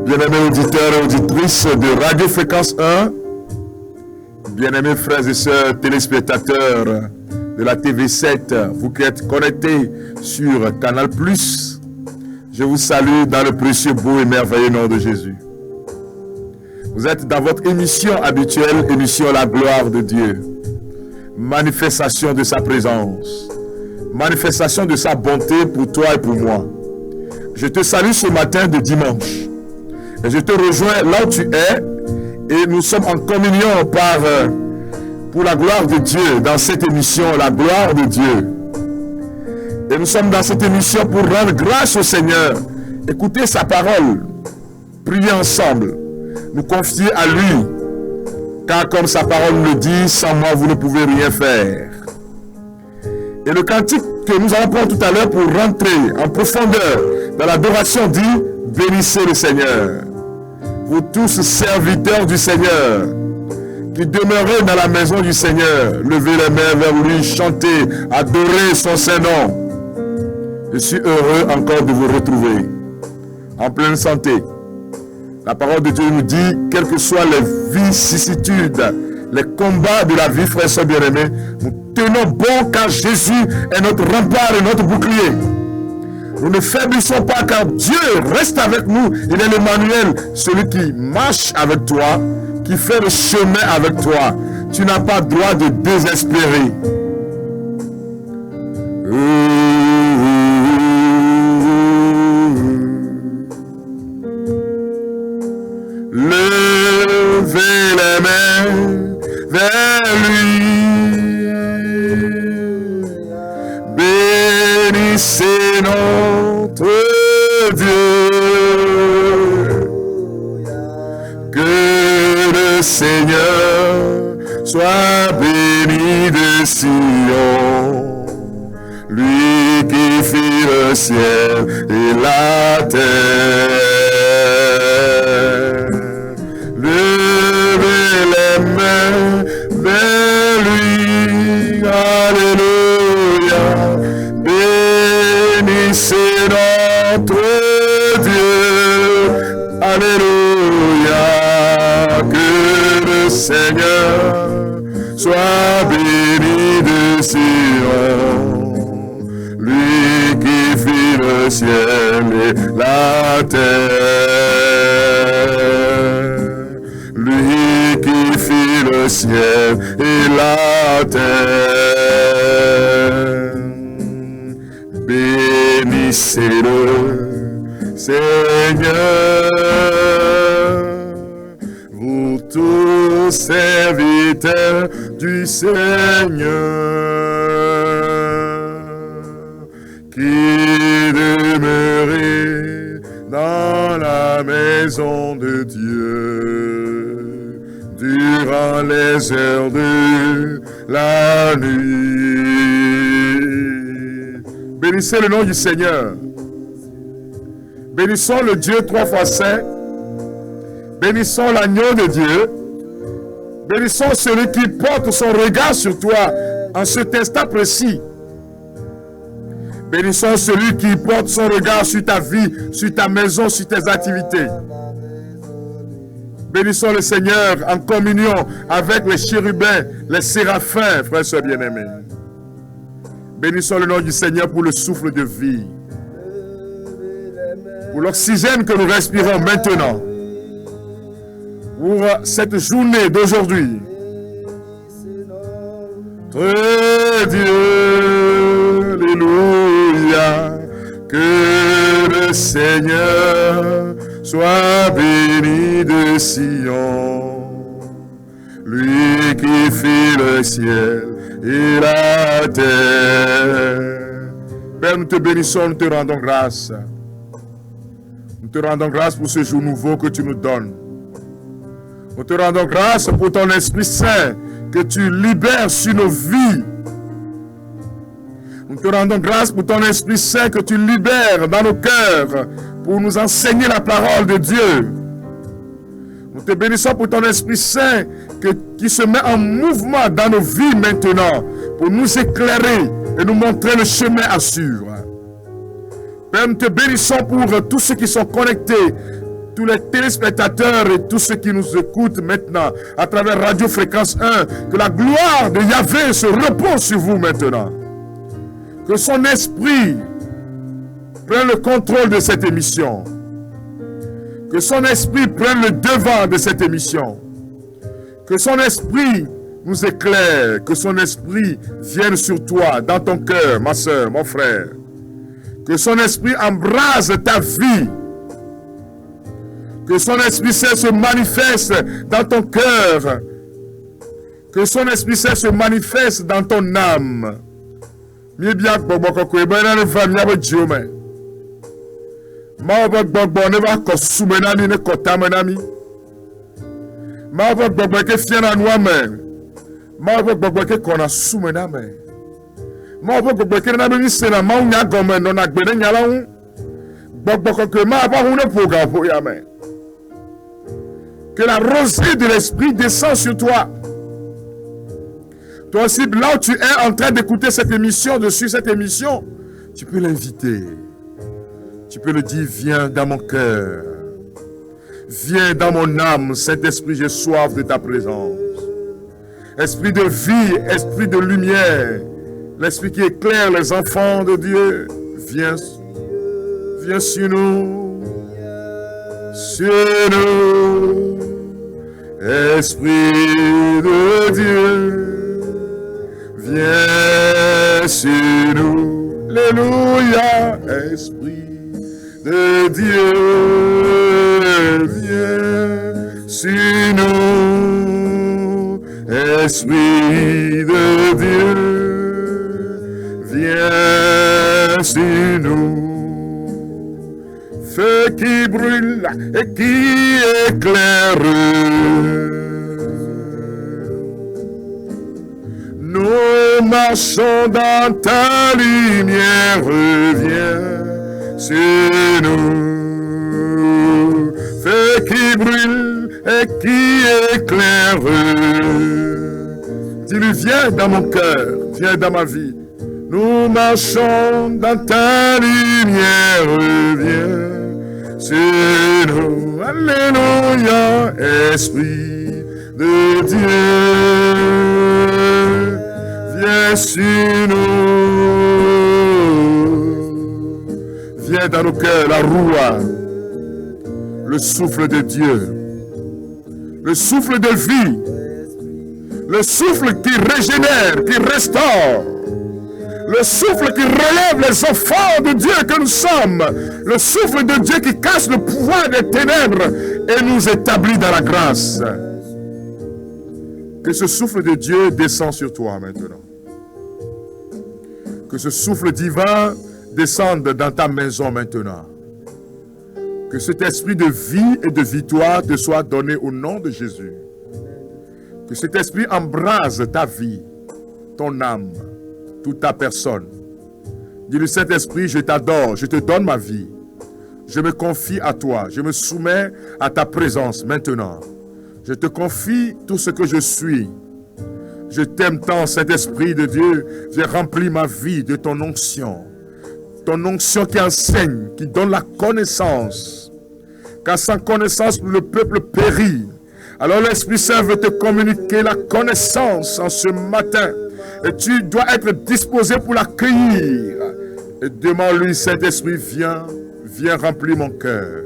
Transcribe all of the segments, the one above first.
Bien-aimés auditeurs et auditrices de Radio Fréquence 1, bien-aimés frères et sœurs téléspectateurs de la TV7, vous qui êtes connectés sur Canal+, je vous salue dans le précieux, beau et merveilleux nom de Jésus. Vous êtes dans votre émission habituelle, émission La Gloire de Dieu. Manifestation de sa présence, manifestation de sa bonté pour toi et pour moi. Je te salue ce matin de dimanche. Et je te rejoins là où tu es et nous sommes en communion pour la gloire de Dieu dans cette émission, la gloire de Dieu. Et nous sommes dans cette émission pour rendre grâce au Seigneur, écouter sa parole, prier ensemble, nous confier à lui, car comme sa parole le dit, sans moi vous ne pouvez rien faire. Et le cantique que nous allons prendre tout à l'heure pour rentrer en profondeur dans l'adoration dit: bénissez le Seigneur. Vous tous serviteurs du Seigneur, qui demeurez dans la maison du Seigneur, levez les mains vers lui, chantez, adorez son Saint-Nom. Je suis heureux encore de vous retrouver en pleine santé. La parole de Dieu nous dit, quelles que soient les vicissitudes, les combats de la vie, frères et sœurs bien-aimés, nous tenons bon car Jésus est notre rempart et notre bouclier. Nous ne faiblissons pas car Dieu reste avec nous. Il est l'Emmanuel, celui qui marche avec toi, qui fait le chemin avec toi. Tu n'as pas droit de désespérer. Levez les mains vers lui. Bénissez notre Dieu. Que le Seigneur soit béni de Sion, lui qui fit le ciel et la terre. Levez les mains vers lui. Alléluia. Bénissez notre Dieu. Alléluia. Que le Seigneur soit béni de Sion, lui qui fit le ciel et la terre. Lui qui fit le ciel et la terre. Bénissez-le, Seigneur, vous tous serviteurs du Seigneur, qui demeurez dans la maison de Dieu durant les heures de la nuit. Bénissez le nom du Seigneur. Bénissons le Dieu trois fois saint. Bénissons l'agneau de Dieu. Bénissons celui qui porte son regard sur toi en cet instant précis. Bénissons celui qui porte son regard sur ta vie, sur ta maison, sur tes activités. Bénissons le Seigneur en communion avec les chérubins, les séraphins, frères et sœurs bien-aimés. Bénissons le nom du Seigneur pour le souffle de vie, pour l'oxygène que nous respirons maintenant, pour cette journée d'aujourd'hui. Très Dieu, alléluia, que le Seigneur soit béni de Sion, lui qui fit le ciel et la terre. Père, nous te bénissons, nous te rendons grâce. Nous te rendons grâce pour ce jour nouveau que tu nous donnes. Nous te rendons grâce pour ton Esprit Saint que tu libères sur nos vies. Nous te rendons grâce pour ton Esprit Saint que tu libères dans nos cœurs pour nous enseigner la parole de Dieu. Nous te bénissons pour ton Esprit Saint qui se met en mouvement dans nos vies maintenant pour nous éclairer et nous montrer le chemin à suivre. Père, nous te bénissons pour tous ceux qui sont connectés, tous les téléspectateurs et tous ceux qui nous écoutent maintenant à travers Radio Fréquence 1. Que la gloire de Yahvé se repose sur vous maintenant. Que son esprit prenne le contrôle de cette émission. Que son esprit prenne le devant de cette émission. Que son esprit nous éclaire. Que son esprit vienne sur toi, dans ton cœur, ma soeur, mon frère. Que son esprit embrase ta vie. Que son esprit Saint se manifeste dans ton cœur. Que son esprit Saint se manifeste dans ton âme. Mi bien gbogbo ko ebe na fa mi abo jiome. Ma obo gbogbo ne ba ko sume na mi ne ko tamana mi. Ma obo gbogbo ke fie na nu ame. Ma obo gbogbo ke ko na sume na me. Ma obo gbogbo ke na mi se na ma unya gome no na gbe ne nyala hu. Gbogbo ko ke ma ba hu ne poga po ya me. Que la rosée de l'esprit descend sur toi. Toi aussi, là où tu es en train d'écouter cette émission, de suivre cette émission, tu peux l'inviter. Tu peux le dire, viens dans mon cœur. Viens dans mon âme, Saint-Esprit, j'ai soif de ta présence. Esprit de vie, esprit de lumière, l'esprit qui éclaire les enfants de Dieu, viens sur nous. Sur nous, Esprit de Dieu. Viens sur nous, alléluia, Esprit de Dieu, viens sur nous, Esprit de Dieu, viens sur nous, feu qui brûle et qui éclaire. Nous marchons dans ta lumière, viens sur nous. Feu qui brûle et qui éclaire. Dis-lui, viens dans mon cœur, viens dans ma vie. Nous marchons dans ta lumière, viens sur nous. Alléluia, Esprit de Dieu. Viens sur nous. Viens dans nos cœurs, la roua, le souffle de Dieu, le souffle de vie, le souffle qui régénère, qui restaure, le souffle qui relève les enfants de Dieu que nous sommes, le souffle de Dieu qui casse le pouvoir des ténèbres et nous établit dans la grâce. Que ce souffle de Dieu descende sur toi maintenant. Que ce souffle divin descende dans ta maison maintenant. Que cet esprit de vie et de victoire te soit donné au nom de Jésus. Que cet esprit embrase ta vie, ton âme, toute ta personne. Dis-lui, Saint-Esprit, je t'adore, je te donne ma vie. Je me confie à toi, je me soumets à ta présence maintenant. Je te confie tout ce que je suis. Je t'aime tant, Saint-Esprit de Dieu. Viens remplir ma vie de ton onction. Ton onction qui enseigne, qui donne la connaissance. Car sans connaissance, le peuple périt. Alors l'Esprit Saint veut te communiquer la connaissance en ce matin. Et tu dois être disposé pour l'accueillir. Et demande-lui, Saint-Esprit, viens remplir mon cœur.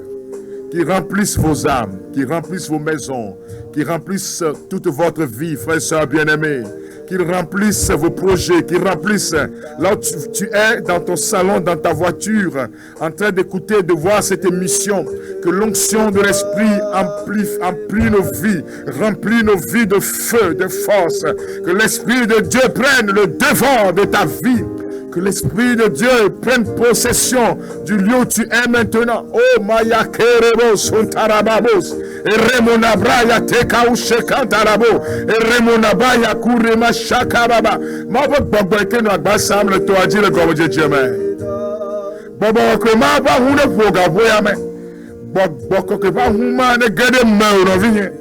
Qui remplisse vos âmes, qui remplisse vos maisons, qui remplisse toute votre vie, frères et sœurs bien-aimés, qui remplisse vos projets, qui remplisse là où tu es, dans ton salon, dans ta voiture, en train d'écouter, de voir cette émission, que l'onction de l'Esprit emplit nos vies, remplit nos vies de feu, de force, que l'Esprit de Dieu prenne le devant de ta vie, Que l'Esprit de Dieu prenne possession du lieu où tu es maintenant. Oh, Maya Kerebo Suntarababos. Et Remonabraya Tekaushekantarabo. Et Remonabaya Kurema Shakababa. Mabok Bogboke no Agbasam le Toadi le Goboje Jeme. Bobok Maba Hune Bogaboyame. Bobok Ba Huma ne Gede Meurovigne.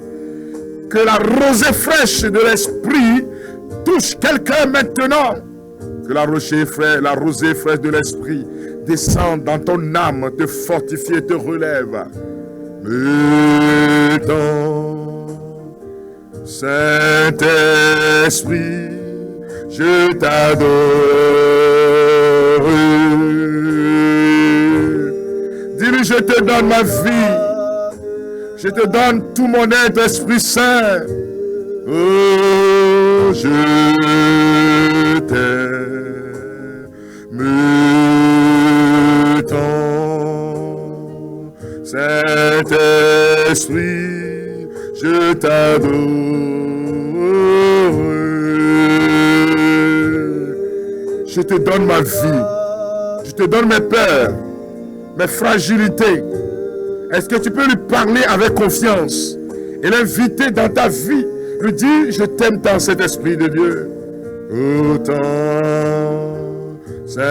Que la rosée fraîche de l'Esprit touche quelqu'un maintenant. Que la rosée fraîche de l'Esprit descende dans ton âme, te fortifie et te relève. Maintenant, Saint-Esprit, je t'adore. Dis-lui, je te donne ma vie. Je te donne tout mon être, Esprit Saint. Oh, je t'aime tant. Saint-Esprit, je t'adore. Je te donne ma vie. Je te donne mes peurs, mes fragilités. Est-ce que tu peux lui parler avec confiance et l'inviter dans ta vie? Lui dire, je t'aime tant, cet Esprit de Dieu. Autant, Saint-Esprit,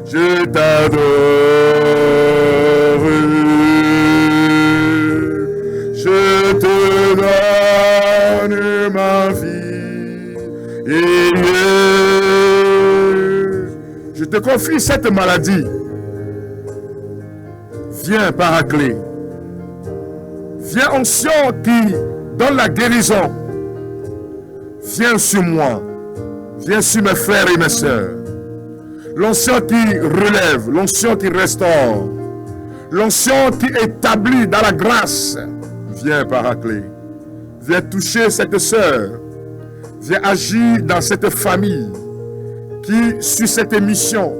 je t'adore. Je te donne ma vie. Je te confie cette maladie. Viens, Paraclet. Viens, onction qui donne la guérison. Viens sur moi. Viens sur mes frères et mes sœurs. L'onction qui relève, l'onction qui restaure, l'onction qui établit dans la grâce. Viens, Paraclet. Viens toucher cette sœur. Viens agir dans cette famille qui suit cette émission.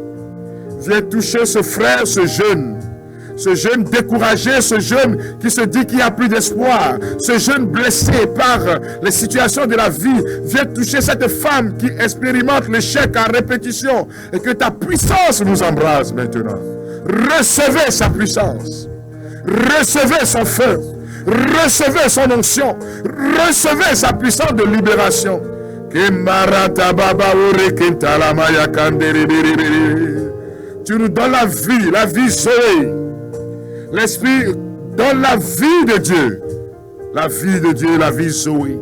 Viens toucher ce frère, ce jeune découragé, ce jeune qui se dit qu'il n'y a plus d'espoir, ce jeune blessé par les situations de la vie. Viens toucher cette femme qui expérimente l'échec en répétition et que ta puissance nous embrase maintenant. Recevez sa puissance, recevez son feu, recevez son onction, recevez sa puissance de libération. Tu nous donnes la vie Zoé. L'Esprit donne la vie de Dieu. La vie de Dieu, la vie Zoé.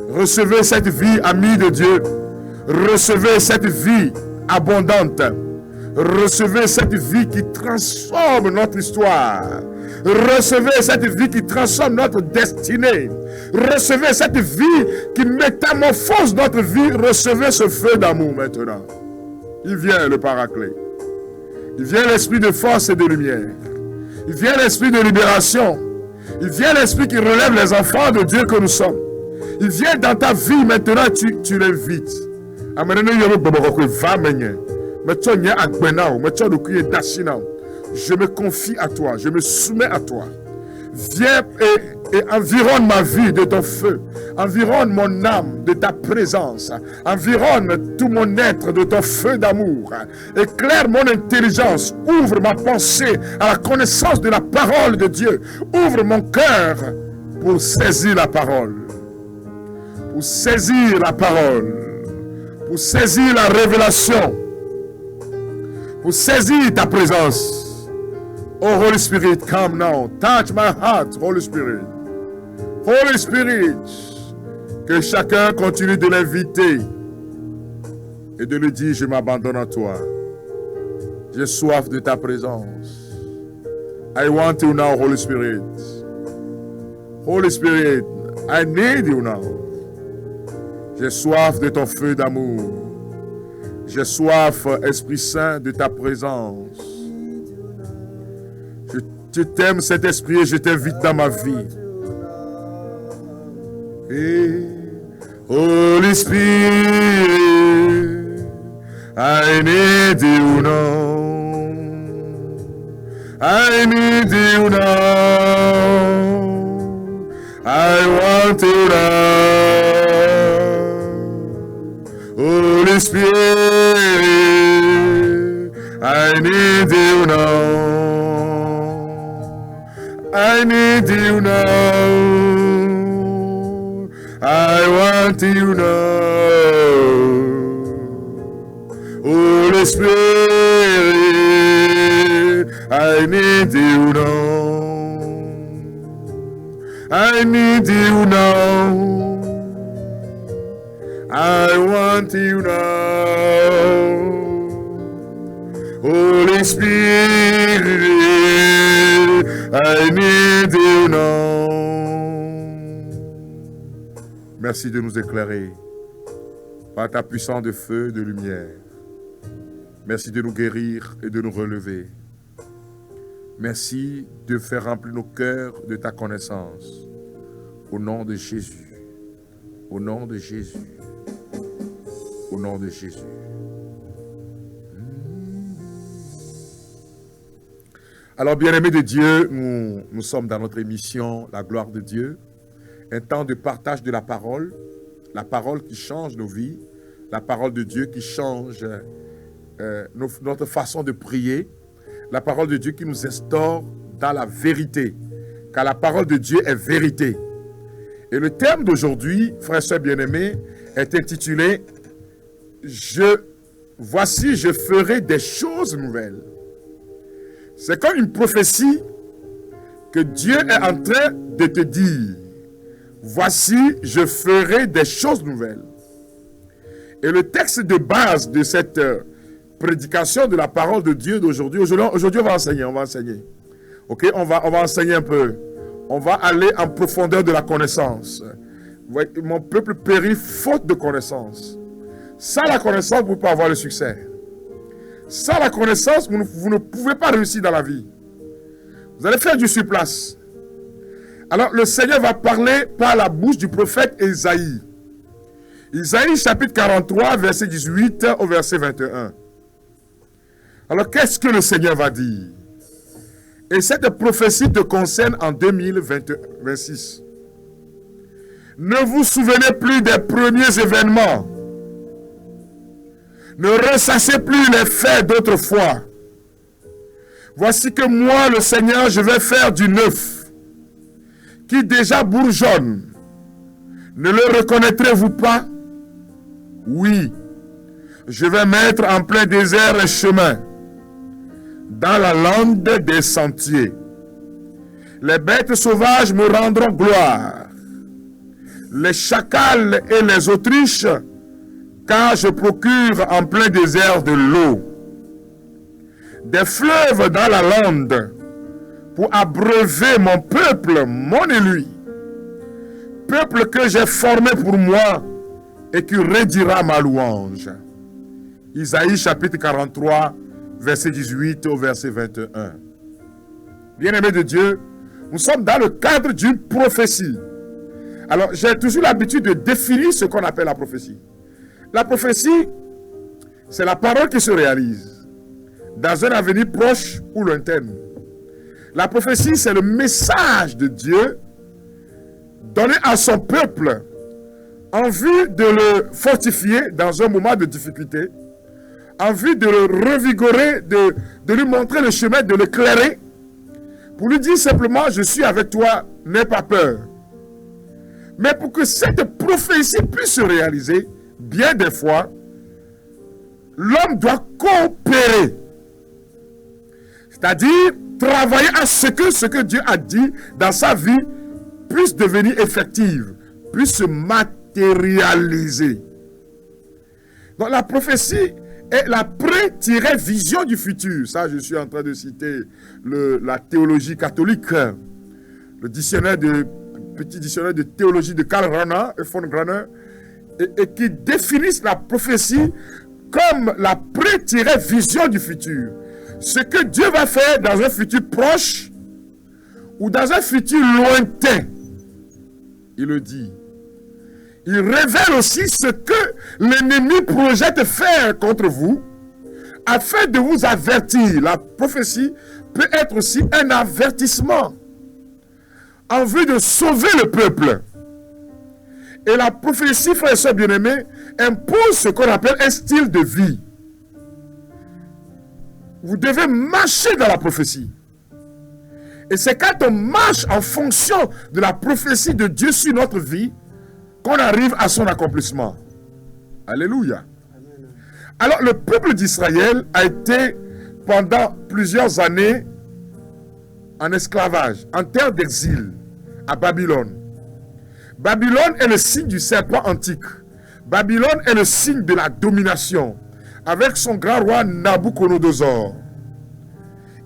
Recevez cette vie, amis de Dieu. Recevez cette vie abondante. Recevez cette vie qui transforme notre histoire. Recevez cette vie qui transforme notre destinée. Recevez cette vie qui métamorphose notre vie. Recevez ce feu d'amour maintenant. Il vient le Paraclet. Il vient l'Esprit de force et de lumière. Il vient l'Esprit de libération. Il vient l'Esprit qui relève les enfants de Dieu que nous sommes. Il vient dans ta vie maintenant, tu l'invites. Je me confie à toi, je me soumets à toi. Viens et environne ma vie de ton feu. Environne mon âme de ta présence. Environne tout mon être de ton feu d'amour. Éclaire mon intelligence. Ouvre ma pensée à la connaissance de la parole de Dieu. Ouvre mon cœur pour saisir la parole. Pour saisir la parole. Pour saisir la révélation. Pour saisir ta présence. Oh, Holy Spirit, come now. Touch my heart, Holy Spirit. Holy Spirit, que chacun continue de l'inviter et de lui dire, je m'abandonne à toi. J'ai soif de ta présence. I want you now, Holy Spirit. Holy Spirit, I need you now. J'ai soif de ton feu d'amour. J'ai soif, Esprit Saint, de ta présence. Je t'aime, cet esprit, et je t'invite dans ma vie. Et Holy Spirit, I need you now. I need you now. I want you now. Spirit, I need you now. I need you now. I want you now. Holy Spirit, I need you now. I need you now. I want you now. Holy Spirit, I need you now. Merci de nous éclairer par ta puissance de feu et de lumière. Merci de nous guérir et de nous relever. Merci de faire remplir nos cœurs de ta connaissance. Au nom de Jésus. Au nom de Jésus. Au nom de Jésus. Alors, bien-aimés de Dieu, nous sommes dans notre émission La gloire de Dieu. Un temps de partage de la parole qui change nos vies, la parole de Dieu qui change notre façon de prier, la parole de Dieu qui nous instaure dans la vérité, car la parole de Dieu est vérité. Et le thème d'aujourd'hui, frères et sœurs bien-aimés, est intitulé « Voici, je ferai des choses nouvelles ». C'est comme une prophétie que Dieu est en train de te dire. Voici, je ferai des choses nouvelles. Et le texte de base de cette prédication de la parole de Dieu d'aujourd'hui, aujourd'hui on va enseigner. Ok, on va enseigner un peu. On va aller en profondeur de la connaissance. Mon peuple périt faute de connaissance. Sans la connaissance, vous ne pouvez pas avoir le succès. Sans la connaissance, vous ne pouvez pas réussir dans la vie. Vous allez faire du surplace. Alors, le Seigneur va parler par la bouche du prophète Isaïe. Isaïe, chapitre 43, verset 18 au verset 21. Alors, qu'est-ce que le Seigneur va dire? Et cette prophétie te concerne en 2026. Ne vous souvenez plus des premiers événements. Ne ressassez plus les faits d'autrefois. Voici que moi, le Seigneur, je vais faire du neuf, qui déjà bourgeonne. Ne le reconnaîtrez-vous pas? Oui, je vais mettre en plein désert un chemin, dans la lande des sentiers. Les bêtes sauvages me rendront gloire, les chacals et les autruches, car je procure en plein désert de l'eau, des fleuves dans la lande, pour abreuver mon peuple, mon élu, peuple que j'ai formé pour moi et qui redira ma louange. Isaïe chapitre 43, verset 18 au verset 21. Bien-aimés de Dieu, nous sommes dans le cadre d'une prophétie. Alors, j'ai toujours l'habitude de définir ce qu'on appelle la prophétie. La prophétie, c'est la parole qui se réalise dans un avenir proche ou lointain. La prophétie, c'est le message de Dieu donné à son peuple en vue de le fortifier dans un moment de difficulté, en vue de le revigorer, de lui montrer le chemin, de l'éclairer, pour lui dire simplement, je suis avec toi, n'aie pas peur. Mais pour que cette prophétie puisse se réaliser, bien des fois, l'homme doit coopérer. C'est-à-dire, travailler à ce que Dieu a dit dans sa vie puisse devenir effective, puisse se matérialiser. Donc la prophétie est la pré-vision du futur. Ça, je suis en train de citer la théologie catholique, le petit dictionnaire de théologie de Karl Rahner et von Graner, et qui définissent la prophétie comme la pré-vision du futur. Ce que Dieu va faire dans un futur proche ou dans un futur lointain. Il le dit. Il révèle aussi ce que l'ennemi projette faire contre vous afin de vous avertir. La prophétie peut être aussi un avertissement en vue de sauver le peuple. Et la prophétie, frères et sœurs bien-aimés, impose ce qu'on appelle un style de vie. Vous devez marcher dans la prophétie. Et c'est quand on marche en fonction de la prophétie de Dieu sur notre vie qu'on arrive à son accomplissement. Alléluia. Alors le peuple d'Israël a été pendant plusieurs années en esclavage, en terre d'exil, à Babylone. Babylone est le signe du serpent antique. Babylone est le signe de la domination, avec son grand roi Nabuchodonosor.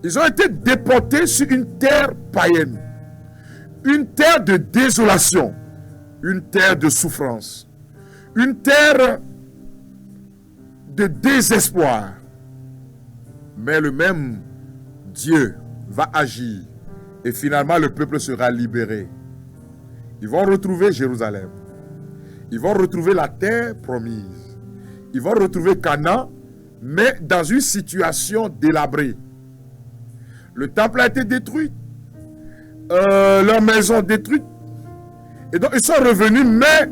Ils ont été déportés sur une terre païenne, une terre de désolation, une terre de souffrance, une terre de désespoir. Mais le même Dieu va agir et finalement le peuple sera libéré. Ils vont retrouver Jérusalem. Ils vont retrouver la terre promise. Ils vont retrouver Canaan, mais dans une situation délabrée. Le temple a été détruit. Leur maison détruite. Et donc ils sont revenus, mais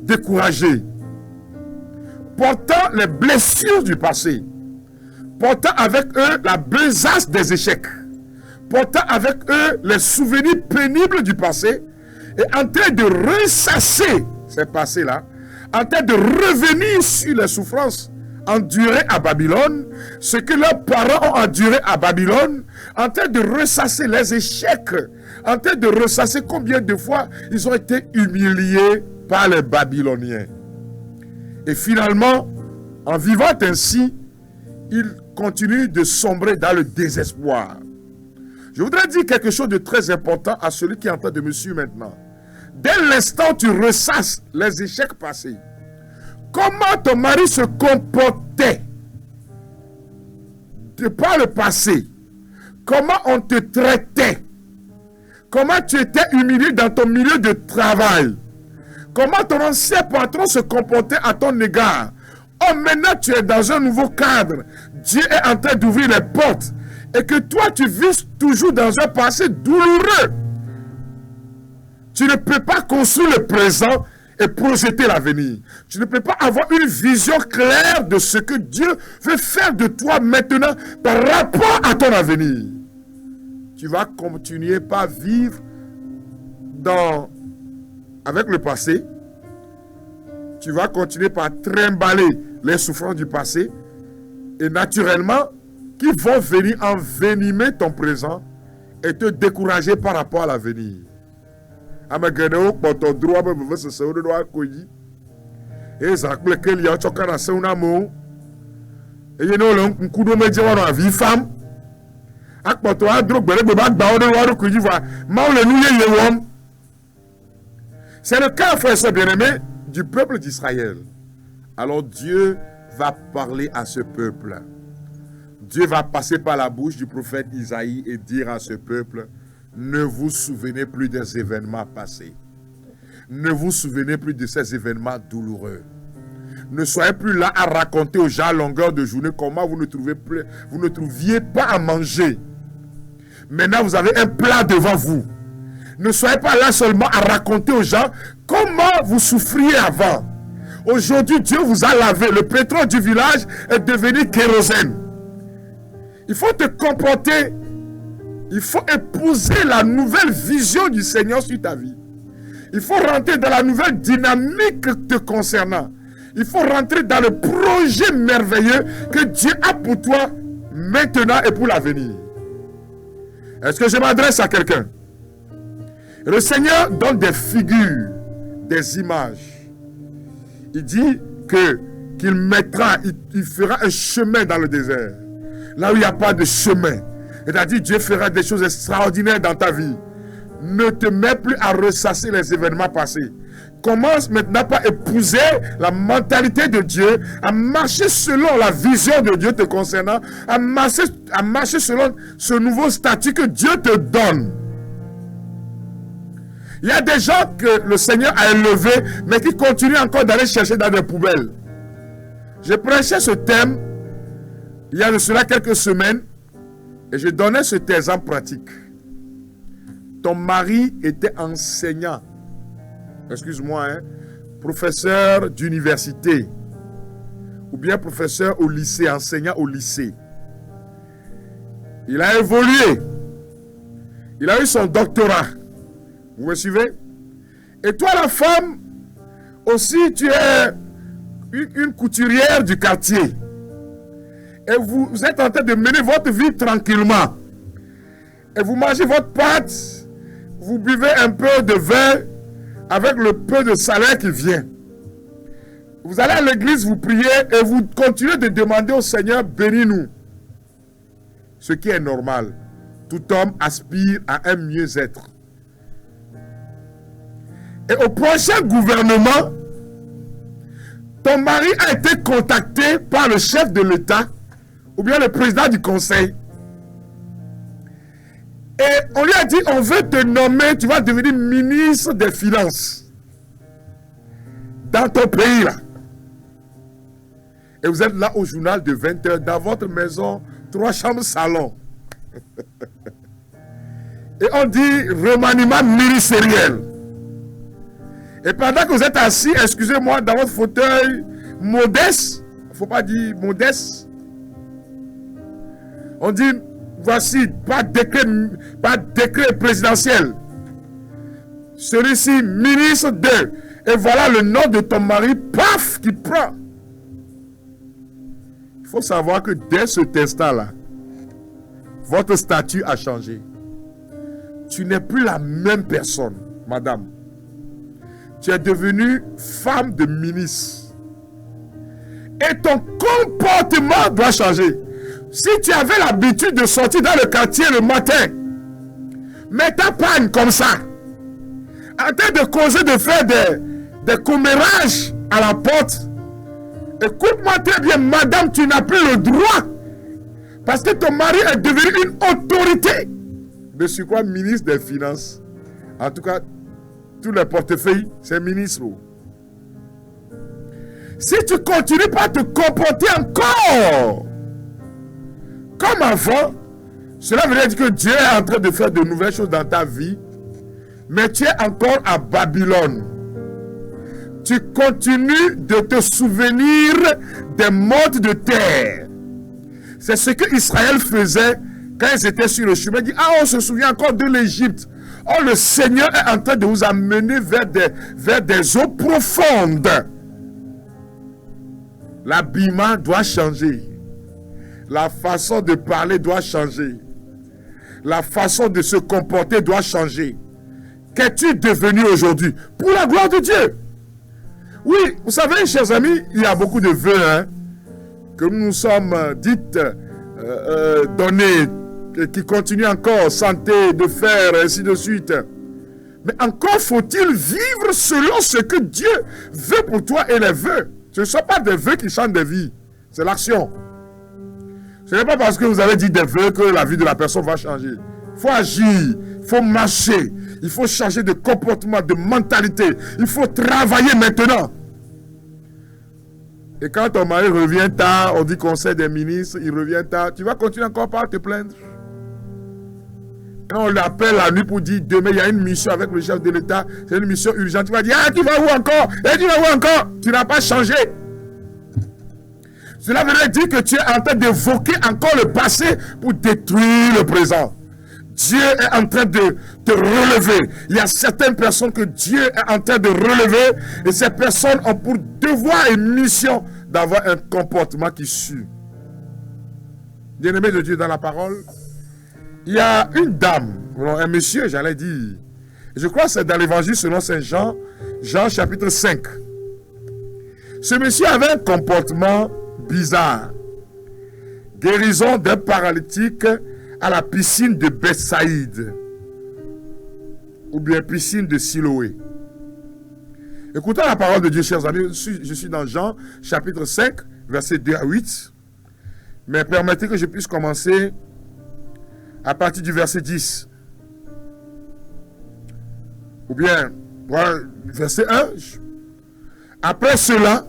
découragés. Portant les blessures du passé. Portant avec eux la besace des échecs. Portant avec eux les souvenirs pénibles du passé. Et en train de ressasser ces passés-là. En train de revenir sur les souffrances endurées à Babylone. Ce que leurs parents ont enduré à Babylone. En train de ressasser les échecs. En train de ressasser combien de fois ils ont été humiliés par les Babyloniens. Et finalement, en vivant ainsi, ils continuent de sombrer dans le désespoir. Je voudrais dire quelque chose de très important à celui qui est en train de me suivre maintenant. Dès l'instant où tu ressasses les échecs passés, comment ton mari se comportait de par le passé, comment on te traitait, comment tu étais humilié dans ton milieu de travail, comment ton ancien patron se comportait à ton égard. Oh, maintenant tu es dans un nouveau cadre. Dieu est en train d'ouvrir les portes. Et que toi tu vis toujours dans un passé douloureux. Tu ne peux pas construire le présent et projeter l'avenir. Tu ne peux pas avoir une vision claire de ce que Dieu veut faire de toi maintenant par rapport à ton avenir. Tu vas continuer par vivre avec le passé. Tu vas continuer par trimballer les souffrances du passé. Et naturellement, qui vont venir envenimer ton présent et te décourager par rapport à l'avenir. C'est le cas, frère et bien-aimé, du peuple d'Israël. Alors Dieu va parler à ce peuple. Dieu va passer par la bouche du prophète Isaïe et dire à ce peuple: ne vous souvenez plus des événements passés. Ne vous souvenez plus de ces événements douloureux. Ne soyez plus là à raconter aux gens à longueur de journée comment vous ne trouviez pas à manger. Maintenant, vous avez un plat devant vous. Ne soyez pas là seulement à raconter aux gens comment vous souffriez avant. Aujourd'hui, Dieu vous a lavé. Le pétrole du village est devenu kérosène. Il faut te comporter. Il faut épouser la nouvelle vision du Seigneur sur ta vie. Il faut rentrer dans la nouvelle dynamique te concernant. Il faut rentrer dans le projet merveilleux que Dieu a pour toi maintenant et pour l'avenir. Est-ce que je m'adresse à quelqu'un? Le Seigneur donne des figures, des images. Il dit qu'il fera un chemin dans le désert. Là où il n'y a pas de chemin. C'est-à-dire Dieu fera des choses extraordinaires dans ta vie. Ne te mets plus à ressasser les événements passés. Commence maintenant par épouser la mentalité de Dieu, à marcher selon la vision de Dieu te concernant, à marcher selon ce nouveau statut que Dieu te donne. Il y a des gens que le Seigneur a élevés, mais qui continuent encore d'aller chercher dans des poubelles. J'ai prêché ce thème il y a de cela quelques semaines et je donnais cet exemple pratique. Ton mari était enseignant, excuse-moi, professeur d'université, ou bien professeur au lycée, enseignant au lycée. Il a évolué. Il a eu son doctorat. Vous me suivez? Et toi, la femme, aussi, tu es une couturière du quartier. Et vous êtes en train de mener votre vie tranquillement. Et vous mangez votre pâte, vous buvez un peu de vin avec le peu de salaire qui vient. Vous allez à l'église, vous priez et vous continuez de demander au Seigneur, bénis-nous. Ce qui est normal. Tout homme aspire à un mieux-être. Et au prochain gouvernement, ton mari a été contacté par le chef de l'État ou bien le président du conseil. Et on lui a dit, on veut te nommer, tu vas devenir ministre des Finances. Dans ton pays là. Et vous êtes là au journal de 20h, dans votre maison, 3 chambres salon. Et on dit remaniement ministériel. Et pendant que vous êtes assis, excusez-moi, dans votre fauteuil modeste, il ne faut pas dire modeste, on dit, voici, pas décret présidentiel. Celui-ci, ministre de, et voilà le nom de ton mari, paf, qui prend. Il faut savoir que dès cet instant-là, votre statut a changé. Tu n'es plus la même personne, madame. Tu es devenue femme de ministre. Et ton comportement doit changer. Si tu avais l'habitude de sortir dans le quartier le matin, mets ta panne comme ça, en train de causer, de faire des commérages à la porte, écoute-moi très bien, madame, tu n'as plus le droit. Parce que ton mari est devenu une autorité. De sur quoi, ministre des Finances. En tout cas, tous les portefeuilles, c'est ministre. Si tu continues pas à te comporter encore comme avant, cela veut dire que Dieu est en train de faire de nouvelles choses dans ta vie, mais tu es encore à Babylone. Tu continues de te souvenir des modes de terre. C'est ce que Israël faisait quand ils étaient sur le chemin. Il dit, ah, on se souvient encore de l'Égypte. Oh, le Seigneur est en train de vous amener vers des eaux profondes. L'habillement doit changer. La façon de parler doit changer. La façon de se comporter doit changer. Qu'es-tu devenu aujourd'hui? Pour la gloire de Dieu. Oui, vous savez, chers amis, il y a beaucoup de vœux que nous nous sommes dites donnés, qui continuent encore, santé, de faire, ainsi de suite. Mais encore faut-il vivre selon ce que Dieu veut pour toi et les vœux. Ce ne sont pas des vœux qui changent des vies, c'est l'action. Ce n'est pas parce que vous avez dit des vœux que la vie de la personne va changer. Il faut agir, il faut marcher, il faut changer de comportement, de mentalité. Il faut travailler maintenant. Et quand ton mari revient tard, on dit conseil des ministres, il revient tard, tu vas continuer encore par te plaindre. Et on l'appelle la nuit pour dire, demain il y a une mission avec le chef de l'État, c'est une mission urgente. Tu vas dire, ah, tu vas où encore? Et tu vas où encore? Tu n'as pas changé. Cela veut dire que tu es en train d'évoquer encore le passé pour détruire le présent. Dieu est en train de te relever. Il y a certaines personnes que Dieu est en train de relever et ces personnes ont pour devoir et mission d'avoir un comportement qui sue. Bien-aimé de Dieu dans la parole, il y a une dame, un monsieur, j'allais dire, je crois que c'est dans l'évangile selon Saint Jean, Jean chapitre 5. Ce monsieur avait un comportement bizarre. Guérison d'un paralytique à la piscine de Bethsaïde ou bien piscine de Siloé. Écoutons la parole de Dieu, chers amis. Je suis dans Jean chapitre 5, versets 2 à 8. Mais permettez que je puisse commencer à partir du verset 10. Ou bien, voilà, verset 1. Après cela,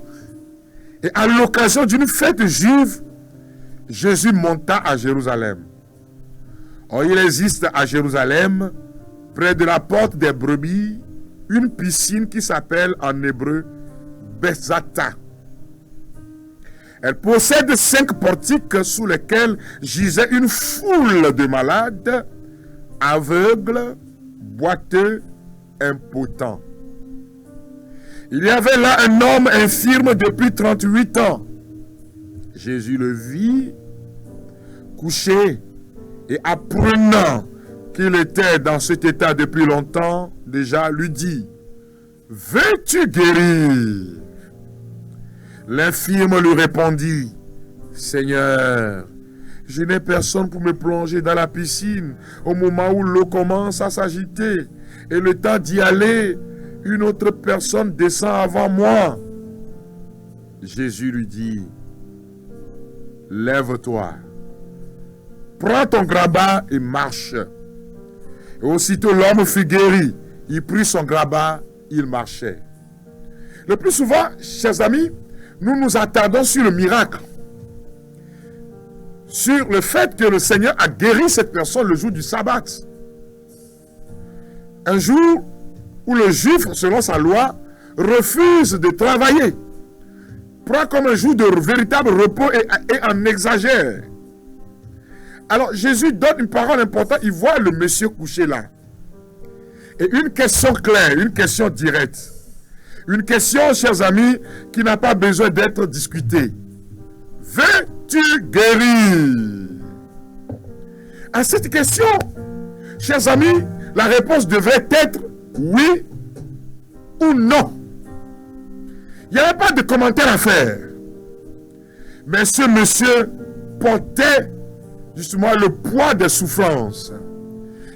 et à l'occasion d'une fête juive, Jésus monta à Jérusalem. Or, il existe à Jérusalem, près de la porte des brebis, une piscine qui s'appelle en hébreu Bethzatha. Elle possède 5 portiques sous lesquels gisait une foule de malades, aveugles, boiteux, impotents. Il y avait là un homme infirme depuis 38 ans. Jésus le vit, couché, et apprenant qu'il était dans cet état depuis longtemps, déjà lui dit, « Veux-tu guérir ?» L'infirme lui répondit, « Seigneur, je n'ai personne pour me plonger dans la piscine au moment où l'eau commence à s'agiter. Et le temps d'y aller, une autre personne descend avant moi. » Jésus lui dit, « Lève-toi, prends ton grabat et marche. » Et aussitôt l'homme fut guéri. Il prit son grabat, il marchait. Le plus souvent, chers amis, nous nous attardons sur le miracle. Sur le fait que le Seigneur a guéri cette personne le jour du sabbat. Un jour où le juif, selon sa loi, refuse de travailler. Prend comme un jour de véritable repos et en exagère. Alors Jésus donne une parole importante, il voit le monsieur couché là. Et une question claire, une question directe. Une question, chers amis, qui n'a pas besoin d'être discutée. Veux-tu guérir? À cette question, chers amis, la réponse devrait être oui ou non. Il n'y avait pas de commentaire à faire. Mais ce monsieur portait justement le poids des souffrances.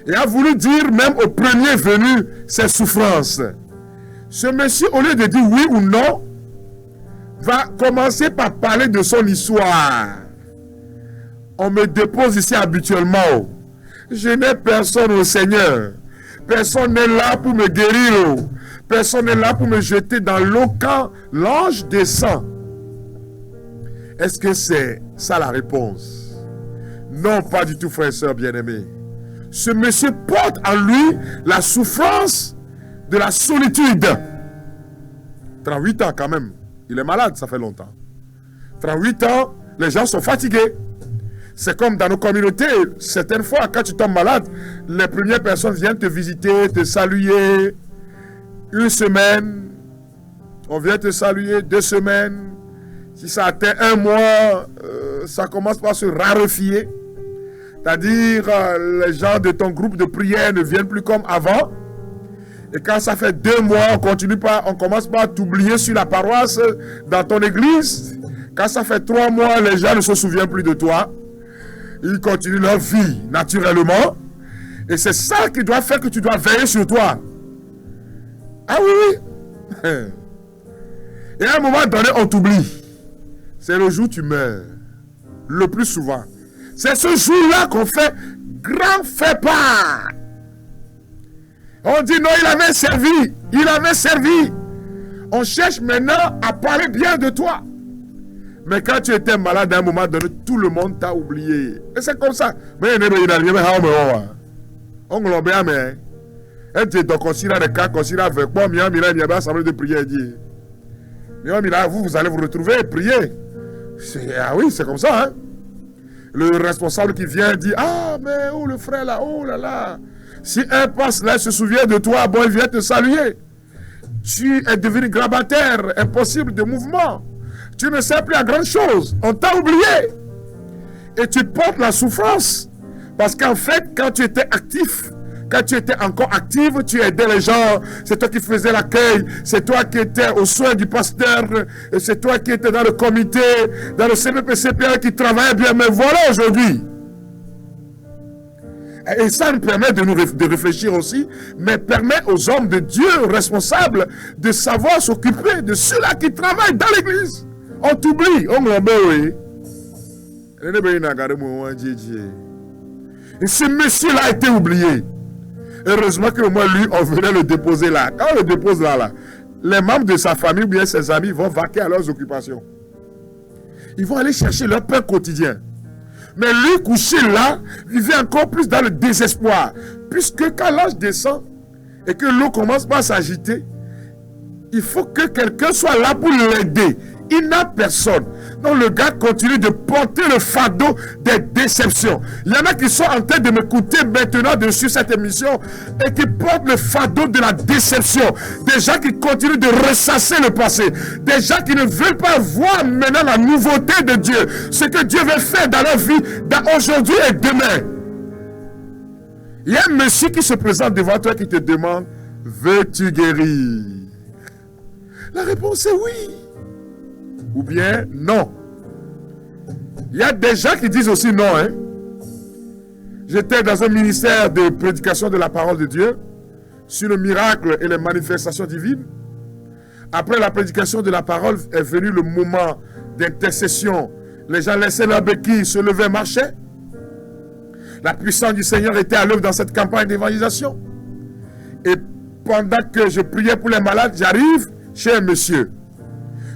Et a voulu dire même au premier venu ses souffrances. Ce monsieur, au lieu de dire oui ou non, va commencer par parler de son histoire. On me dépose ici habituellement. Je n'ai personne au Seigneur. Personne n'est là pour me guérir. Personne n'est là pour me jeter dans l'eau quand l'ange descend. Est-ce que c'est ça la réponse? Non, pas du tout, frère et sœur bien-aimés. Ce monsieur porte en lui la souffrance de la solitude. 38 ans quand même. Il est malade, ça fait longtemps. 38 ans, les gens sont fatigués. C'est comme dans nos communautés, certaines fois, quand tu tombes malade, les premières personnes viennent te visiter, te saluer. Une semaine, on vient te saluer, 2 semaines. Si ça atteint 1 mois, ça commence par se raréfier. C'est-à-dire, les gens de ton groupe de prière ne viennent plus comme avant. Et quand ça fait 2 mois, on commence pas à t'oublier sur la paroisse, dans ton église. Quand ça fait 3 mois, les gens ne se souviennent plus de toi. Ils continuent leur vie naturellement. Et c'est ça qui doit faire que tu dois veiller sur toi. Ah oui, oui. Et à un moment donné, on t'oublie. C'est le jour où tu meurs. Le plus souvent. C'est ce jour-là qu'on fait grand fait part. On dit non, il avait servi. Il avait servi. On cherche maintenant à parler bien de toi. Mais quand tu étais malade à un moment donné, tout le monde t'a oublié. Et c'est comme ça. Mais il y a on globait, mais elle dit donc considère les cas, considère avec moi, il y a une assemblée de prière. Vous allez vous retrouver et prier. Ah oui, c'est comme ça. Hein? Le responsable qui vient dit, ah, mais où le frère là, oh là là. Si un passe là, se souvient de toi, bon, il vient te saluer. Tu es devenu grabataire, impossible de mouvement. Tu ne sais plus à grande chose. On t'a oublié. Et tu portes la souffrance. Parce qu'en fait, quand tu étais actif, quand tu étais encore actif, tu aidais les gens. C'est toi qui faisais l'accueil. C'est toi qui étais aux soins du pasteur. Et c'est toi qui étais dans le comité, dans le CPPCPA qui travaillait bien. Mais voilà aujourd'hui. Et ça nous permet de réfléchir aussi, mais permet aux hommes de Dieu responsables de savoir s'occuper de ceux-là qui travaillent dans l'église. On t'oublie. On l'oublie. Et ce monsieur-là a été oublié. Heureusement que moi, lui, on venait le déposer là. Quand on le dépose là, les membres de sa famille ou bien ses amis vont vaquer à leurs occupations. Ils vont aller chercher leur pain quotidien. Mais lui, couché là, vivait encore plus dans le désespoir. Puisque quand l'âge descend et que l'eau commence pas à s'agiter, il faut que quelqu'un soit là pour l'aider. Il n'a personne. Donc le gars continue de porter le fardeau des déceptions. Il y en a qui sont en train de m'écouter maintenant dessus cette émission et qui portent le fardeau de la déception. Des gens qui continuent de ressasser le passé. Des gens qui ne veulent pas voir maintenant la nouveauté de Dieu. Ce que Dieu veut faire dans leur vie, aujourd'hui et demain. Il y a un monsieur qui se présente devant toi qui te demande, veux-tu guérir? La réponse est oui. Ou bien non. Il y a des gens qui disent aussi non. J'étais dans un ministère de prédication de la parole de Dieu sur le miracle et les manifestations divines. Après la prédication de la parole est venu le moment d'intercession. Les gens laissaient leur béquille, se levaient, marchaient. La puissance du Seigneur était à l'œuvre dans cette campagne d'évangélisation. Et pendant que je priais pour les malades, j'arrive chez un monsieur.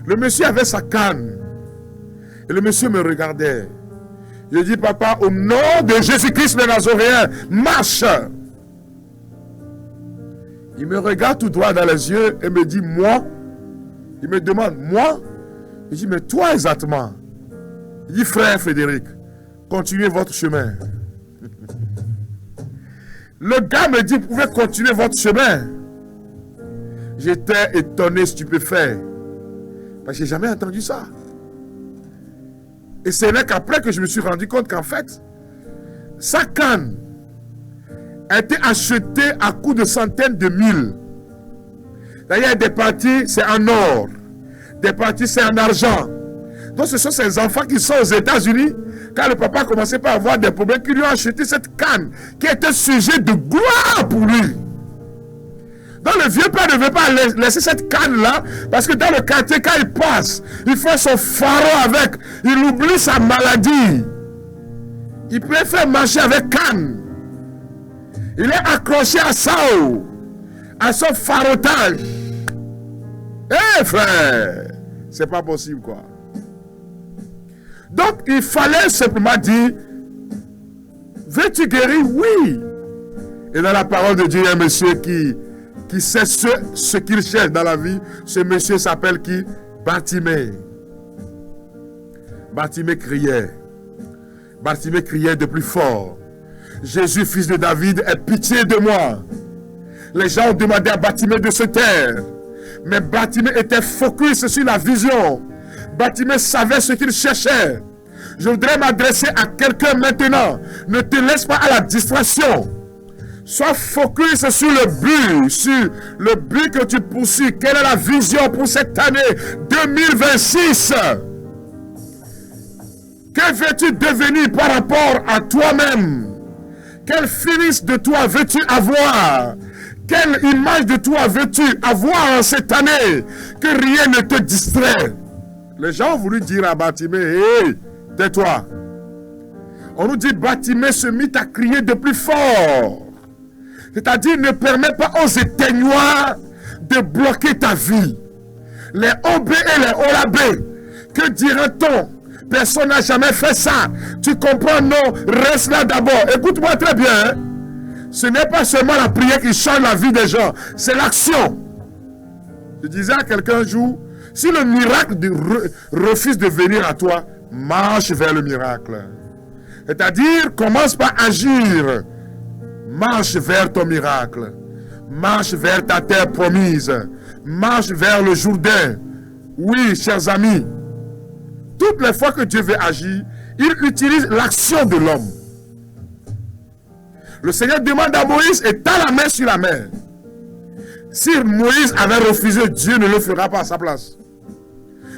Le monsieur avait sa canne. Et le monsieur me regardait. Je dis, papa, au nom de Jésus-Christ le Nazoréen, marche. Il me regarde tout droit dans les yeux et me dit, moi? Il me demande, moi? Je dis, mais toi exactement? Il dit, frère Frédéric, continuez votre chemin. Le gars me dit, vous pouvez continuer votre chemin. J'étais étonné, stupéfait. Parce que je n'ai jamais entendu ça. Et c'est là qu'après que je me suis rendu compte qu'en fait, sa canne a été achetée à coût de centaines de mille. D'ailleurs, des parties, c'est en or. Des parties, c'est en argent. Donc, ce sont ces enfants qui sont aux États-Unis, quand le papa commençait pas à avoir des problèmes, qui lui ont acheté cette canne, qui était sujet de gloire pour lui. Donc le vieux père ne veut pas laisser cette canne-là, parce que dans le quartier, quand il passe, il fait son pharaon avec, il oublie sa maladie. Il préfère marcher avec canne. Il est accroché à ça, à son pharotage. Eh frère, c'est pas possible quoi. Donc il fallait simplement dire, veux-tu guérir? Oui. Et dans la parole de Dieu, il y a un monsieur qui sait ce qu'il cherche dans la vie. Ce monsieur s'appelle qui? Bartimée. Bartimée criait. Bartimée criait de plus fort. Jésus, fils de David, aie pitié de moi. Les gens ont demandé à Bartimée de se taire. Mais Bartimée était focus sur la vision. Bartimée savait ce qu'il cherchait. Je voudrais m'adresser à quelqu'un maintenant. Ne te laisse pas à la distraction. Sois focus sur le but que tu poursuis. Quelle est la vision pour cette année 2026? Que veux-tu devenir par rapport à toi-même? Quel fils de toi veux-tu avoir? Quelle image de toi veux-tu avoir en cette année? Que rien ne te distrait. Les gens ont voulu dire à Bartimée, hé, tais-toi. On nous dit, Bartimée se mit à crier de plus fort. C'est-à-dire, ne permets pas aux éteignoirs de bloquer ta vie. Les OB et les OLAB, que dira-t-on? Personne n'a jamais fait ça. Tu comprends? Non, reste là d'abord. Écoute-moi très bien. Hein? Ce n'est pas seulement la prière qui change la vie des gens, c'est l'action. Je disais à quelqu'un un jour, si le miracle refuse de venir à toi, marche vers le miracle. C'est-à-dire, commence par agir. Marche vers ton miracle. Marche vers ta terre promise. Marche vers le Jourdain. Oui, chers amis, toutes les fois que Dieu veut agir, il utilise l'action de l'homme. Le Seigneur demande à Moïse, étends la main sur la mer. Si Moïse avait refusé, Dieu ne le fera pas à sa place.